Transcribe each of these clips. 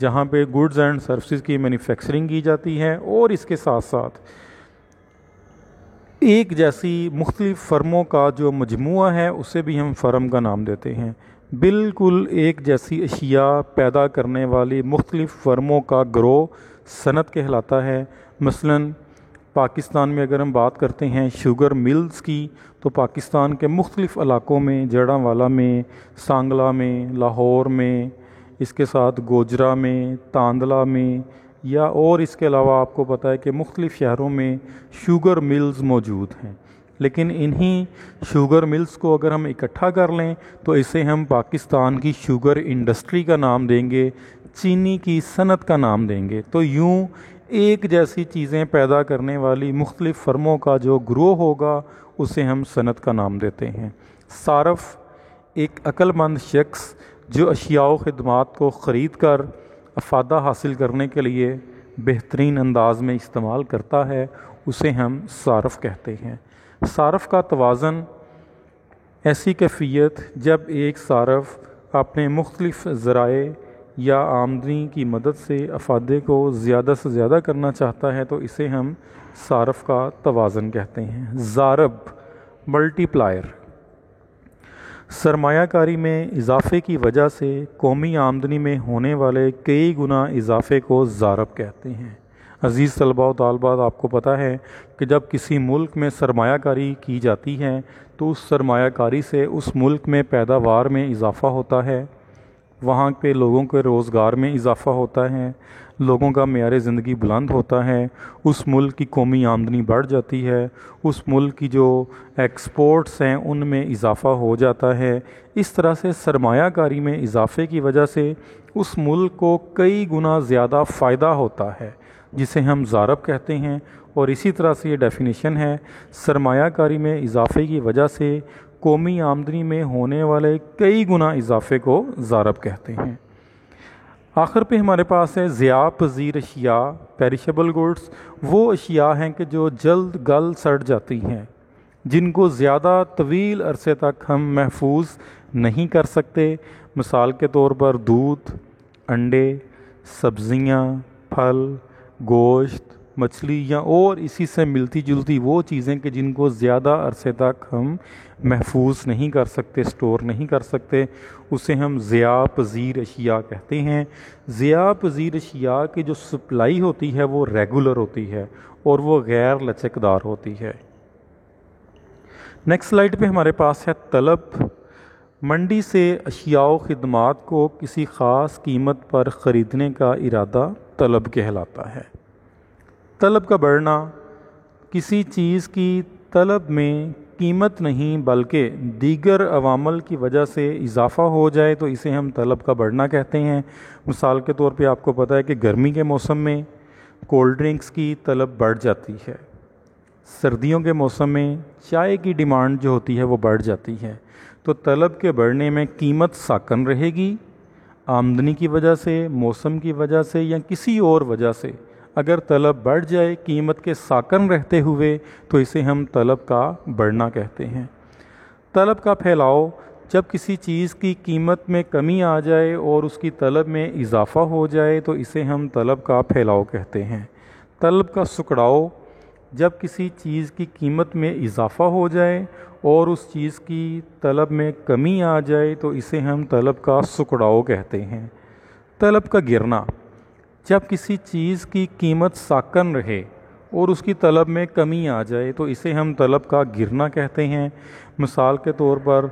جہاں پہ goods and services کی مینوفیکچرنگ کی جاتی ہے، اور اس کے ساتھ ساتھ ایک جیسی مختلف فرموں کا جو مجموعہ ہے اسے بھی ہم فرم کا نام دیتے ہیں۔ بالکل ایک جیسی اشیاء پیدا کرنے والی مختلف فرموں کا گروہ صنعت کہلاتا ہے۔ مثلاً پاکستان میں اگر ہم بات کرتے ہیں شوگر ملز کی، تو پاکستان کے مختلف علاقوں میں جڑانوالا میں، سانگلہ میں، لاہور میں، اس کے ساتھ گوجرا میں، تاندلہ میں، یا اور اس کے علاوہ آپ کو پتہ ہے کہ مختلف شہروں میں شوگر ملز موجود ہیں۔ لیکن انہی شوگر ملز کو اگر ہم اکٹھا کر لیں تو اسے ہم پاکستان کی شوگر انڈسٹری کا نام دیں گے، چینی کی صنعت کا نام دیں گے۔ تو یوں ایک جیسی چیزیں پیدا کرنے والی مختلف فرموں کا جو گروہ ہوگا اسے ہم صنعت کا نام دیتے ہیں۔ صارف ایک عقل مند شخص جو اشیاء و خدمات کو خرید کر افادہ حاصل کرنے کے لیے بہترین انداز میں استعمال کرتا ہے، اسے ہم صارف کہتے ہیں۔ صارف کا توازن ایسی کیفیت جب ایک صارف اپنے مختلف ذرائع یا آمدنی کی مدد سے افادے کو زیادہ سے زیادہ کرنا چاہتا ہے تو اسے ہم صارف کا توازن کہتے ہیں۔ ضارب ملٹی پلائر، سرمایہ کاری میں اضافے کی وجہ سے قومی آمدنی میں ہونے والے کئی گنا اضافے کو ضارب کہتے ہیں۔ عزیز طلباء و طالبات، آپ کو پتہ ہے کہ جب کسی ملک میں سرمایہ کاری کی جاتی ہے تو اس سرمایہ کاری سے اس ملک میں پیداوار میں اضافہ ہوتا ہے، وہاں پہ لوگوں کے روزگار میں اضافہ ہوتا ہے، لوگوں کا معیار زندگی بلند ہوتا ہے، اس ملک کی قومی آمدنی بڑھ جاتی ہے، اس ملک کی جو ایکسپورٹس ہیں ان میں اضافہ ہو جاتا ہے۔ اس طرح سے سرمایہ کاری میں اضافے کی وجہ سے اس ملک کو کئی گنا زیادہ فائدہ ہوتا ہے، جسے ہم ضارب کہتے ہیں۔ اور اسی طرح سے یہ ڈیفینیشن ہے، سرمایہ کاری میں اضافے کی وجہ سے قومی آمدنی میں ہونے والے کئی گنا اضافے کو ضارب کہتے ہیں۔ آخر پہ ہمارے پاس ہے ضیاء پذیر اشیاء، پیریشیبل گڈس۔ وہ اشیاء ہیں کہ جو جلد گل سڑ جاتی ہیں، جن کو زیادہ طویل عرصے تک ہم محفوظ نہیں کر سکتے۔ مثال کے طور پر دودھ، انڈے، سبزیاں، پھل، گوشت، مچھلی یا اور اسی سے ملتی جلتی وہ چیزیں کہ جن کو زیادہ عرصے تک ہم محفوظ نہیں کر سکتے، سٹور نہیں کر سکتے، اسے ہم ضیاء پذیر اشیاء کہتے ہیں۔ ضیاء پذیر اشیاء کی جو سپلائی ہوتی ہے وہ ریگولر ہوتی ہے اور وہ غیر لچکدار ہوتی ہے۔ نیکسٹ سلائیڈ پہ ہمارے پاس ہے طلب۔ منڈی سے اشیاء و خدمات کو کسی خاص قیمت پر خریدنے کا ارادہ طلب کہلاتا ہے۔ طلب کا بڑھنا، کسی چیز کی طلب میں قیمت نہیں بلکہ دیگر عوامل کی وجہ سے اضافہ ہو جائے تو اسے ہم طلب کا بڑھنا کہتے ہیں۔ مثال کے طور پہ آپ کو پتہ ہے کہ گرمی کے موسم میں کولڈ ڈرنکس کی طلب بڑھ جاتی ہے، سردیوں کے موسم میں چائے کی ڈیمانڈ جو ہوتی ہے وہ بڑھ جاتی ہے۔ تو طلب کے بڑھنے میں قیمت ساکن رہے گی، آمدنی کی وجہ سے، موسم کی وجہ سے یا کسی اور وجہ سے اگر طلب بڑھ جائے قیمت کے ساکن رہتے ہوئے تو اسے ہم طلب کا بڑھنا کہتے ہیں۔ طلب کا پھیلاؤ، جب کسی چیز کی قیمت میں کمی آ جائے اور اس کی طلب میں اضافہ ہو جائے تو اسے ہم طلب کا پھیلاؤ کہتے ہیں۔ طلب کا سکڑاؤ، جب کسی چیز کی قیمت میں اضافہ ہو جائے اور اس چیز کی طلب میں کمی آ جائے تو اسے ہم طلب کا سکڑاؤ کہتے ہیں۔ طلب کا گرنا، جب کسی چیز کی قیمت ساکن رہے اور اس کی طلب میں کمی آ جائے تو اسے ہم طلب کا گرنا کہتے ہیں۔ مثال کے طور پر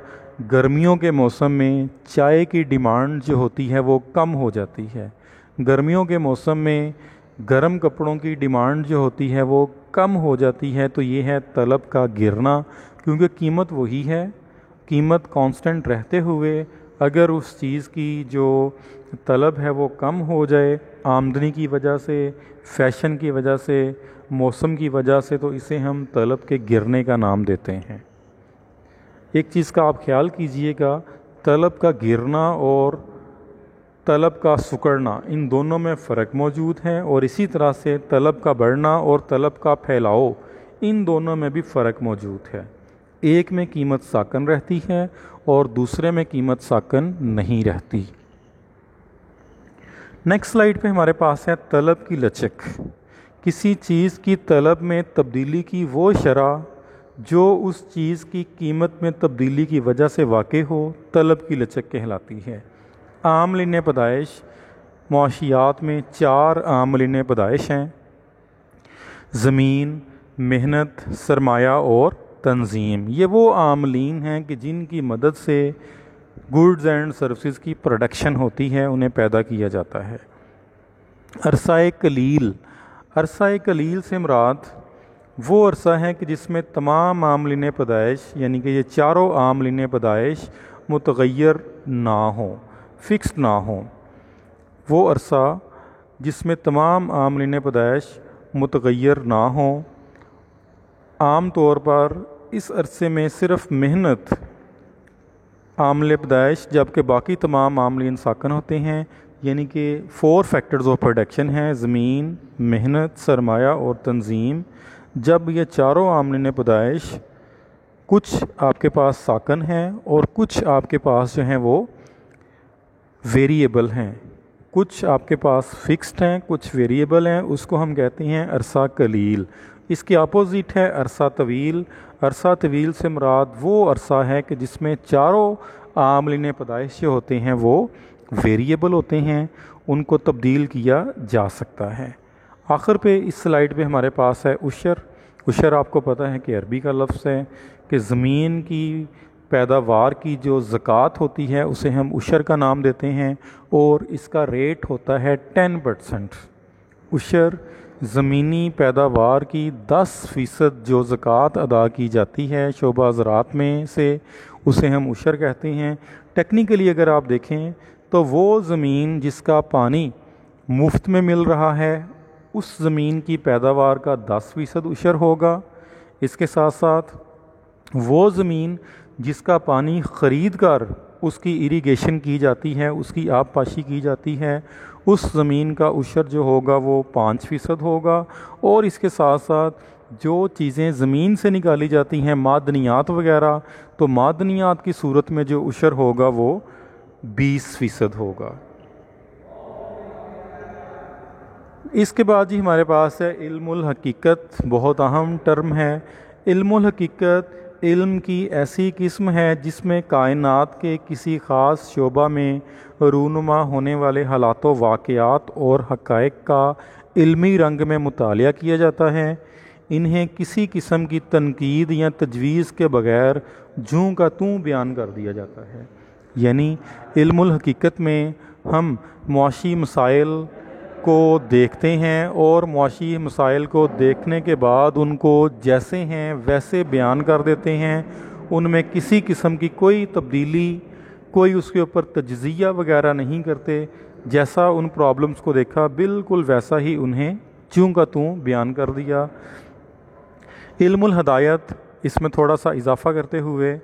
گرمیوں کے موسم میں چائے کی ڈیمانڈ جو ہوتی ہے وہ کم ہو جاتی ہے، گرمیوں کے موسم میں گرم کپڑوں کی ڈیمانڈ جو ہوتی ہے وہ کم ہو جاتی ہے، تو یہ ہے طلب کا گرنا، کیونکہ قیمت وہی ہے۔ قیمت کانسٹنٹ رہتے ہوئے اگر اس چیز کی جو طلب ہے وہ کم ہو جائے آمدنی کی وجہ سے، فیشن کی وجہ سے، موسم کی وجہ سے، تو اسے ہم طلب کے گرنے کا نام دیتے ہیں۔ ایک چیز کا آپ خیال کیجئے گا، طلب کا گرنا اور طلب کا سکڑنا ان دونوں میں فرق موجود ہے، اور اسی طرح سے طلب کا بڑھنا اور طلب کا پھیلاؤ ان دونوں میں بھی فرق موجود ہے۔ ایک میں قیمت ساکن رہتی ہے اور دوسرے میں قیمت ساکن نہیں رہتی۔ نیکسٹ سلائیڈ پہ ہمارے پاس ہے طلب کی لچک. کسی چیز کی طلب میں تبدیلی کی وہ شرح جو اس چیز کی قیمت میں تبدیلی کی وجہ سے واقع ہو طلب کی لچک کہلاتی ہے. عاملین پیدائش معاشیات میں 4 عاملین پیدائش ہیں: زمین، محنت، سرمایہ اور تنظیم. یہ وہ عاملین ہیں کہ جن کی مدد سے گڈز اینڈ سروسز کی پروڈکشن ہوتی ہے، انہیں پیدا کیا جاتا ہے. عرصہ قلیل. عرصہ قلیل سے مراد وہ عرصہ ہے کہ جس میں تمام عاملین پیدائش یعنی کہ یہ 4 عاملین پیدائش متغیر نہ ہوں، فکسڈ نہ ہوں. وہ عرصہ جس میں تمام عاملین پیدائش متغیر نہ ہوں. عام طور پر اس عرصے میں صرف محنت عامل پیدائش جبکہ باقی تمام عاملین ساکن ہوتے ہیں، یعنی کہ 4 فیکٹرز آف پروڈکشن ہیں: زمین، محنت، سرمایہ اور تنظیم. جب یہ 4 عاملین پیدائش کچھ آپ کے پاس ساکن ہیں اور کچھ آپ کے پاس جو ہیں وہ ویریبل ہیں، کچھ آپ کے پاس فکسڈ ہیں، کچھ ویریبل ہیں، اس کو ہم کہتے ہیں عرصہ قلیل. اس کی اپوزٹ ہے عرصہ طویل. عرصہ طویل سے مراد وہ عرصہ ہے کہ جس میں 4 عاملین پیدائش جو ہوتے ہیں وہ ویریبل ہوتے ہیں، ان کو تبدیل کیا جا سکتا ہے. آخر پہ اس سلائیڈ پہ ہمارے پاس ہے عشر. عشر آپ کو پتہ ہے کہ عربی کا لفظ ہے کہ زمین کی پیداوار کی جو زکوٰۃ ہوتی ہے اسے ہم عشر کا نام دیتے ہیں اور اس کا ریٹ ہوتا ہے 10%. عشر زمینی پیداوار کی 10% جو زکوٰۃ ادا کی جاتی ہے شعبہ زراعت میں سے، اسے ہم عشر کہتے ہیں. ٹیکنیکلی اگر آپ دیکھیں تو وہ زمین جس کا پانی مفت میں مل رہا ہے اس زمین کی پیداوار کا 10% عشر ہوگا. اس کے ساتھ ساتھ وہ زمین جس کا پانی خرید کر اس کی اریگیشن کی جاتی ہے، اس کی آب پاشی کی جاتی ہے، اس زمین کا عشر جو ہوگا وہ 5% ہوگا. اور اس کے ساتھ ساتھ جو چیزیں زمین سے نکالی جاتی ہیں معدنیات وغیرہ، تو معدنیات کی صورت میں جو عشر ہوگا وہ 20% ہوگا. اس کے بعد جی ہمارے پاس ہے علم الحقیقت. بہت اہم ٹرم ہے. علم الحقیقت علم کی ایسی قسم ہے جس میں کائنات کے کسی خاص شعبہ میں رونما ہونے والے حالات و واقعات اور حقائق کا علمی رنگ میں مطالعہ کیا جاتا ہے. انہیں کسی قسم کی تنقید یا تجویز کے بغیر جوں کا توں بیان کر دیا جاتا ہے. یعنی علم الحقیقت میں ہم معاشی مسائل کو دیکھتے ہیں اور معاشی مسائل کو دیکھنے کے بعد ان کو جیسے ہیں ویسے بیان کر دیتے ہیں. ان میں کسی قسم کی کوئی تبدیلی، کوئی اس کے اوپر تجزیہ وغیرہ نہیں کرتے. جیسا ان پرابلمس کو دیکھا بالکل ویسا ہی انہیں چوں کا توں بیان کر دیا. علم الہدایت، اس میں تھوڑا سا اضافہ کرتے ہوئے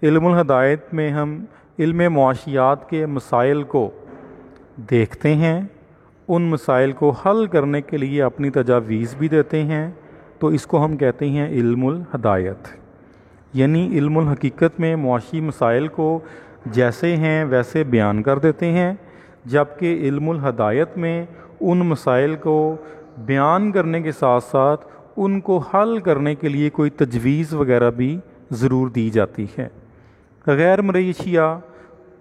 علم الہدایت میں ہم علم معاشیات کے مسائل کو دیکھتے ہیں، ان مسائل کو حل کرنے کے لیے اپنی تجاویز بھی دیتے ہیں. تو اس کو ہم کہتے ہیں علم الہدایت. یعنی علم الحقیقت میں معاشی مسائل کو جیسے ہیں ویسے بیان کر دیتے ہیں، جبکہ علم الہدایت میں ان مسائل کو بیان کرنے کے ساتھ ساتھ ان کو حل کرنے کے لیے کوئی تجویز وغیرہ بھی ضرور دی جاتی ہے. غیر مرئی اشیاء،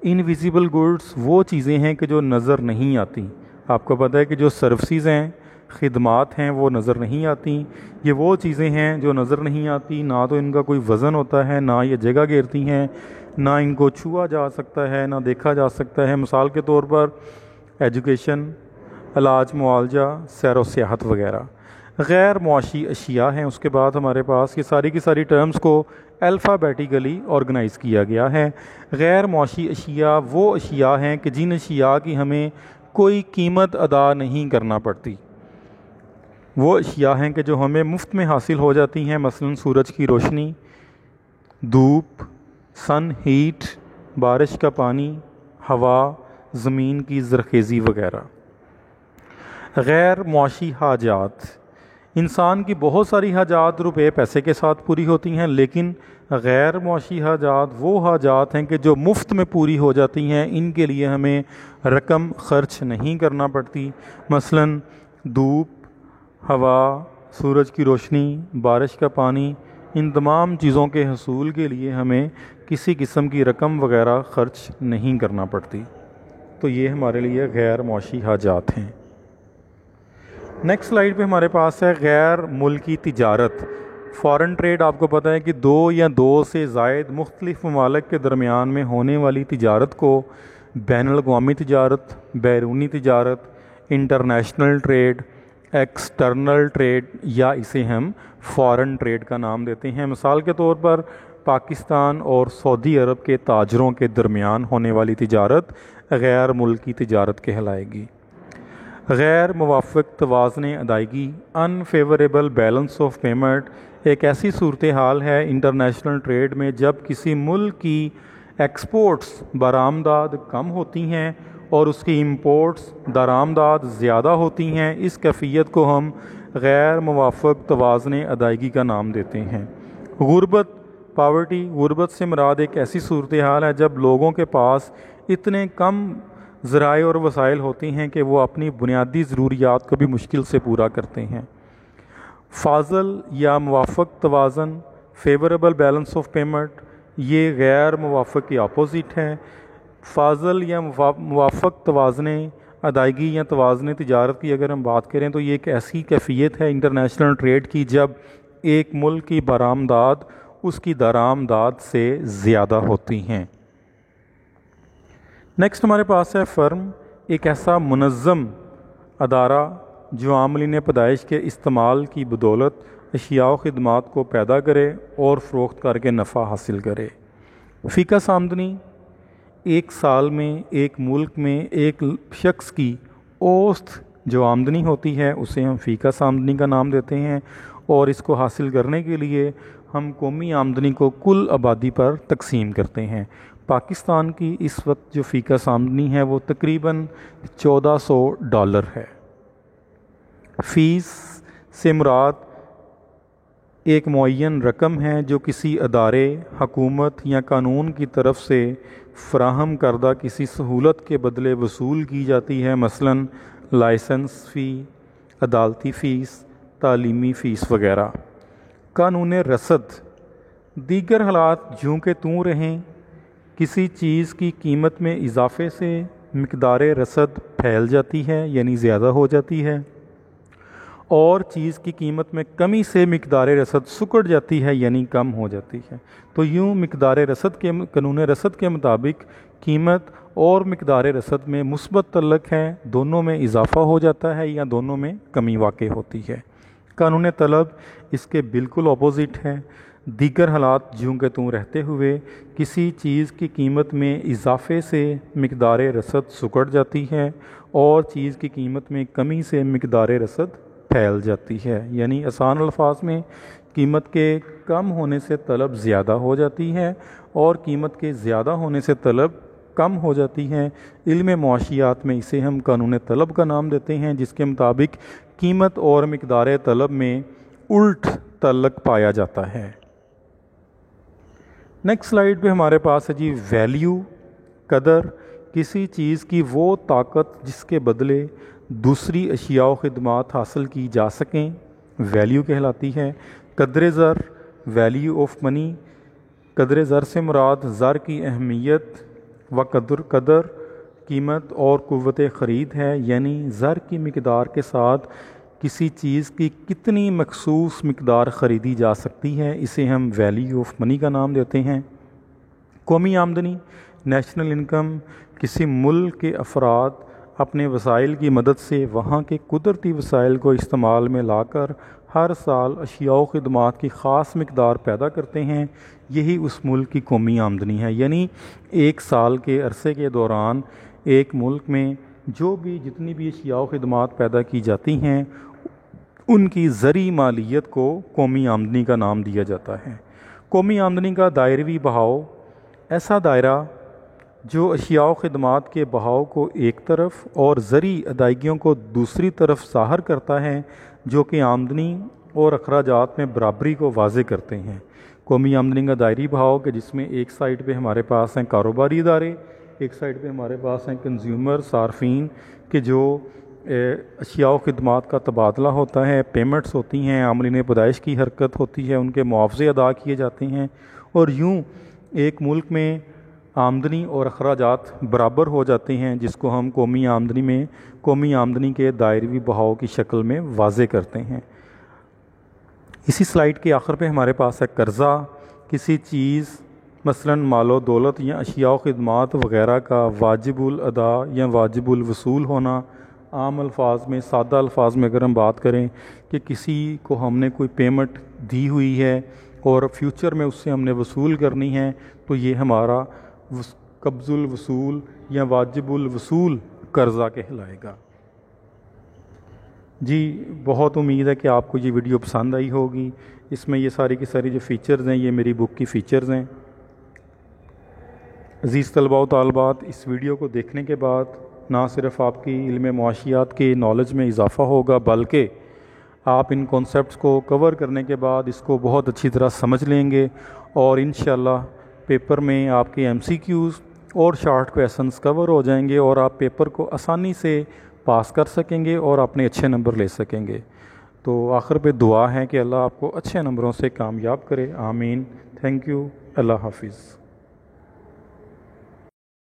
انویزیبل گڈس، وہ چیزیں ہیں کہ جو نظر نہیں آتی. آپ کو پتہ ہے کہ جو سروسز ہیں، خدمات ہیں، وہ نظر نہیں آتی. یہ وہ چیزیں ہیں جو نظر نہیں آتی، نہ تو ان کا کوئی وزن ہوتا ہے، نہ یہ جگہ گھیرتی ہیں، نہ ان کو چھوا جا سکتا ہے، نہ دیکھا جا سکتا ہے. مثال کے طور پر ایجوکیشن، علاج معالجہ، سیر و سیاحت وغیرہ. غیر معاشی اشیاء ہیں. اس کے بعد ہمارے پاس یہ ساری کی ساری ٹرمز کو الفابیٹیکلی آرگنائز کیا گیا ہے. غیر معاشی اشیاء وہ اشیاء ہیں کہ جن اشیاء کی ہمیں کوئی قیمت ادا نہیں کرنا پڑتی. وہ اشیاء ہیں کہ جو ہمیں مفت میں حاصل ہو جاتی ہیں، مثلا سورج کی روشنی، دھوپ، سن ہیٹ، بارش کا پانی، ہوا، زمین کی زرخیزی وغیرہ. غیر معاشی حاجات، انسان کی بہت ساری حاجات روپے پیسے کے ساتھ پوری ہوتی ہیں، لیکن غیر معاشی حاجات وہ حاجات ہیں کہ جو مفت میں پوری ہو جاتی ہیں، ان کے لیے ہمیں رقم خرچ نہیں کرنا پڑتی۔ مثلا دھوپ، ہوا، سورج کی روشنی، بارش کا پانی، ان تمام چیزوں کے حصول کے لیے ہمیں کسی قسم کی رقم وغیرہ خرچ نہیں کرنا پڑتی۔ تو یہ ہمارے لیے غیر معاشی حاجات ہیں۔ نیکسٹ سلائیڈ پہ ہمارے پاس ہے غیر ملکی تجارت۔ فارن ٹریڈ آپ کو پتہ ہے کہ دو یا دو سے زائد مختلف ممالک کے درمیان میں ہونے والی تجارت کو بین الاقوامی تجارت، بیرونی تجارت، انٹرنیشنل ٹریڈ، ایکسٹرنل ٹریڈ یا اسے ہم فارن ٹریڈ کا نام دیتے ہیں۔ مثال کے طور پر پاکستان اور سعودی عرب کے تاجروں کے درمیان ہونے والی تجارت غیر ملکی تجارت کہلائے گی۔ غیر موافق توازن ادائیگی، انفیوریبل بیلنس آف پیمنٹ، ایک ایسی صورتحال ہے انٹرنیشنل ٹریڈ میں جب کسی ملک کی ایکسپورٹس برآمدات کم ہوتی ہیں اور اس کی امپورٹس درآمدات زیادہ ہوتی ہیں۔ اس کیفیت کو ہم غیر موافق توازن ادائیگی کا نام دیتے ہیں۔ غربت، پاورٹی، غربت سے مراد ایک ایسی صورتحال ہے جب لوگوں کے پاس اتنے کم ذرائع اور وسائل ہوتی ہیں کہ وہ اپنی بنیادی ضروریات کو بھی مشکل سے پورا کرتے ہیں۔ فاضل یا موافق توازن، فیوریبل بیلنس آف پیمنٹ، یہ غیر موافق کی اپوزٹ ہے۔ فاضل یا موافق توازن ادائیگی یا توازن تجارت کی اگر ہم بات کریں تو یہ ایک ایسی کیفیت ہے انٹرنیشنل ٹریڈ کی جب ایک ملک کی برآمدات اس کی درآمدات سے زیادہ ہوتی ہیں۔ نیکسٹ ہمارے پاس ہے فرم، ایک ایسا منظم ادارہ جو عاملین پیدائش کے استعمال کی بدولت اشیاء و خدمات کو پیدا کرے اور فروخت کر کے نفع حاصل کرے۔ فیکس آمدنی، ایک سال میں ایک ملک میں ایک شخص کی اوسط جو آمدنی ہوتی ہے اسے ہم فیکس آمدنی کا نام دیتے ہیں، اور اس کو حاصل کرنے کے لیے ہم قومی آمدنی کو کل آبادی پر تقسیم کرتے ہیں۔ پاکستان کی اس وقت جو فیکس آمدنی ہے وہ تقریباً $1400 ہے۔ فیس سے مراد ایک معین رقم ہے جو کسی ادارے، حکومت یا قانون کی طرف سے فراہم کردہ کسی سہولت کے بدلے وصول کی جاتی ہے، مثلاً لائسنس فی، عدالتی فیس، تعلیمی فیس وغیرہ۔ قانون رسد، دیگر حالات جوں کہ توں رہیں، کسی چیز کی قیمت میں اضافے سے مقدار رسد پھیل جاتی ہے یعنی زیادہ ہو جاتی ہے، اور چیز کی قیمت میں کمی سے مقدار رسد سکڑ جاتی ہے یعنی کم ہو جاتی ہے۔ تو یوں مقدار رسد کے قانون رسد کے مطابق قیمت اور مقدار رسد میں مثبت تعلق ہے، دونوں میں اضافہ ہو جاتا ہے یا دونوں میں کمی واقع ہوتی ہے۔ قانون طلب اس کے بالکل اپوزٹ ہے، دیگر حالات جوں کہ توں رہتے ہوئے کسی چیز کی قیمت میں اضافے سے مقدار رسد سکڑ جاتی ہے اور چیز کی قیمت میں کمی سے مقدار رسد پھیل جاتی ہے، یعنی آسان الفاظ میں قیمت کے کم ہونے سے طلب زیادہ ہو جاتی ہے اور قیمت کے زیادہ ہونے سے طلب کم ہو جاتی ہے۔ علم معاشیات میں اسے ہم قانون طلب کا نام دیتے ہیں، جس کے مطابق قیمت اور مقدار طلب میں الٹ تعلق پایا جاتا ہے۔ نیکسٹ سلائیڈ پہ ہمارے پاس ہے جی ویلیو، قدر، کسی چیز کی وہ طاقت جس کے بدلے دوسری اشیاء و خدمات حاصل کی جا سکیں، ویلیو کہلاتی ہے۔ قدر زر، ویلیو آف منی، قدر زر سے مراد زر کی اہمیت و قدر قیمت اور قوت خرید ہے، یعنی زر کی مقدار کے ساتھ کسی چیز کی کتنی مخصوص مقدار خریدی جا سکتی ہے، اسے ہم ویلیو آف منی کا نام دیتے ہیں۔ قومی آمدنی، نیشنل انکم، کسی ملک کے افراد اپنے وسائل کی مدد سے وہاں کے قدرتی وسائل کو استعمال میں لا کر ہر سال اشیاء و خدمات کی خاص مقدار پیدا کرتے ہیں، یہی اس ملک کی قومی آمدنی ہے۔ یعنی ایک سال کے عرصے کے دوران ایک ملک میں جتنی بھی اشیاء و خدمات پیدا کی جاتی ہیں ان کی زرعی مالیت کو قومی آمدنی کا نام دیا جاتا ہے۔ قومی آمدنی کا دائروی بہاؤ، ایسا دائرہ جو اشیاء و خدمات کے بہاؤ کو ایک طرف اور زرعی ادائیگیوں کو دوسری طرف ظاہر کرتا ہے، جو کہ آمدنی اور اخراجات میں برابری کو واضح کرتے ہیں۔ قومی آمدنی کا دائری بہاؤ کہ جس میں ایک سائٹ پہ ہمارے پاس ہیں کاروباری ادارے، ایک سائٹ پہ ہمارے پاس ہیں کنزیومر صارفین کہ جو اشیاء و خدمات کا تبادلہ ہوتا ہے، پیمنٹس ہوتی ہیں، عاملین پیدائش کی حرکت ہوتی ہے، ان کے معاوضے ادا کیے جاتے ہیں، اور یوں ایک ملک میں آمدنی اور اخراجات برابر ہو جاتے ہیں، جس کو ہم قومی آمدنی کے دائروی بہاؤ کی شکل میں واضح کرتے ہیں۔ اسی سلائیڈ کے آخر پہ ہمارے پاس ہے قرضہ، کسی چیز مثلا مال و دولت یا اشیاء و خدمات وغیرہ کا واجب الادا یا واجب الوصول ہونا۔ عام الفاظ میں، سادہ الفاظ میں اگر ہم بات کریں کہ کسی کو ہم نے کوئی پیمنٹ دی ہوئی ہے اور فیوچر میں اس سے ہم نے وصول کرنی ہے، تو یہ ہمارا قبض الوصول یا واجب الوصول قرضہ کہلائے گا۔ جی بہت امید ہے کہ آپ کو یہ ویڈیو پسند آئی ہوگی۔ اس میں یہ ساری کی ساری جو فیچرز ہیں یہ میری بک کی فیچرز ہیں۔ عزیز طلباء و طالبات، اس ویڈیو کو دیکھنے کے بعد نہ صرف آپ کی علم معاشیات کے نالج میں اضافہ ہوگا، بلکہ آپ ان کانسیپٹس کو کور کرنے کے بعد اس کو بہت اچھی طرح سمجھ لیں گے، اور انشاءاللہ پیپر میں آپ کے MCQs اور شارٹ کویسچنز کور ہو جائیں گے، اور آپ پیپر کو آسانی سے پاس کر سکیں گے اور اپنے اچھے نمبر لے سکیں گے۔ تو آخر پہ دعا ہے کہ اللہ آپ کو اچھے نمبروں سے کامیاب کرے، آمین۔ تھینک یو، اللہ حافظ۔